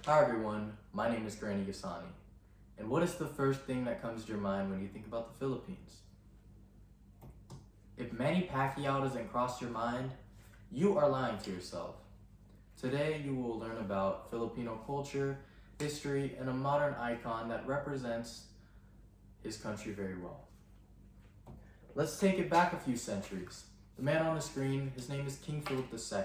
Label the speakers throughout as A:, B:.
A: Hi everyone, my name is Granny Yasani. And what is the first thing that comes to your mind when you think about the Philippines? If Manny Pacquiao doesn't cross your mind, you are lying to yourself. Today you will learn about Filipino culture, history, and a modern icon that represents his country very well. Let's take it back a few centuries. The man on the screen, his name is King Philip II.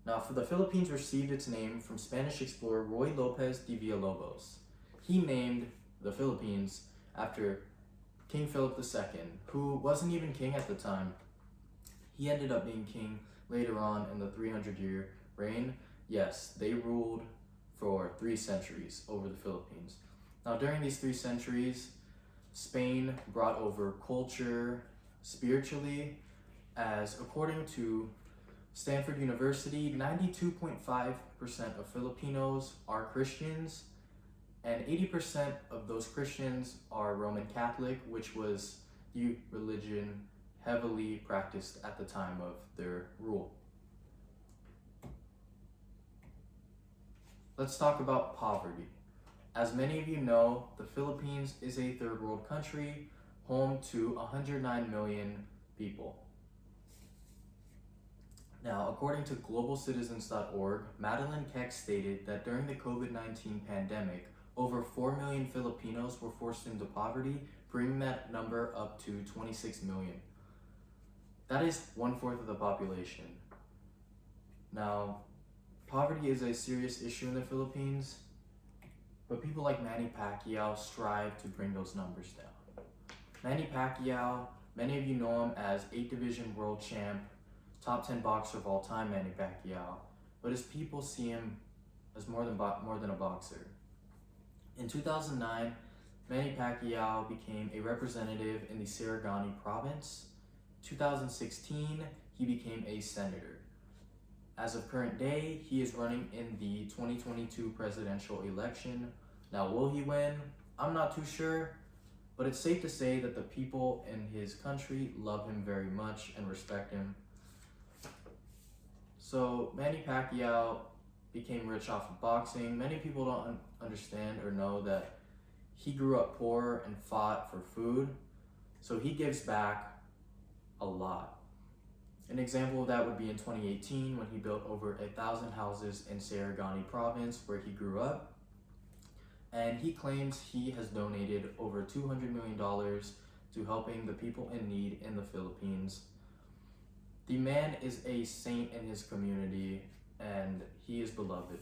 A: Now, the Philippines received its name from Spanish explorer Ruy Lopez de Villalobos. He named the Philippines after King Philip II, who wasn't even king at the time. He ended up being king later on in the 300-year reign. Yes, they ruled for 3 centuries over the Philippines. Now, during these 3 centuries, Spain brought over culture spiritually, as according to Stanford University, 92.5% of Filipinos are Christians, and 80% of those Christians are Roman Catholic, which was the religion heavily practiced at the time of their rule. Let's talk about poverty. As many of you know, the Philippines is a third world country, home to 109 million people. Now, according to globalcitizens.org, Madeline Keck stated that during the COVID-19 pandemic, over 4 million Filipinos were forced into poverty, bringing that number up to 26 million. That is 1/4 of the population. Now, poverty is a serious issue in the Philippines, but people like Manny Pacquiao strive to bring those numbers down. Manny Pacquiao, many of you know him as 8 division world champ, top 10 boxer of all time, Manny Pacquiao, but his people see him as more than a boxer. In 2009, Manny Pacquiao became a representative in the Sarangani province. 2016, he became a senator. As of current day, he is running in the 2022 presidential election. Now, will he win? I'm not too sure, but it's safe to say that the people in his country love him very much and respect him. So Manny Pacquiao became rich off of boxing. Many people don't understand or know that he grew up poor and fought for food. So he gives back a lot. An example of that would be in 2018 when he built over 1,000 houses in Sarangani province where he grew up. And he claims he has donated over $200 million to helping the people in need in the Philippines. The man is a saint in his community, and he is beloved.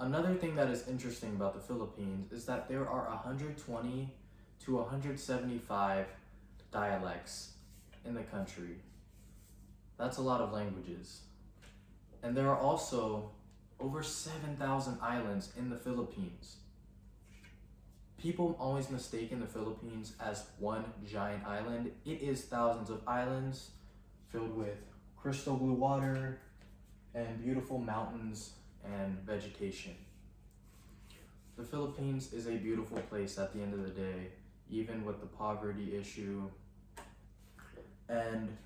A: Another thing that is interesting about the Philippines is that there are 120 to 175 dialects in the country. That's a lot of languages. And there are also over 7,000 islands in the Philippines. People always mistaken the Philippines as one giant island. It is thousands of islands filled with crystal blue water and beautiful mountains and vegetation. The Philippines is a beautiful place at the end of the day, even with the poverty issue. And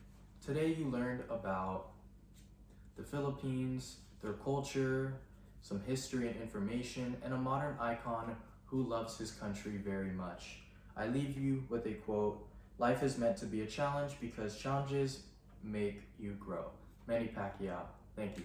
A: today you learned about the Philippines, their culture, some history and information, and a modern icon who loves his country very much. I leave you with a quote: "Life is meant to be a challenge because challenges make you grow." Manny Pacquiao. Thank you.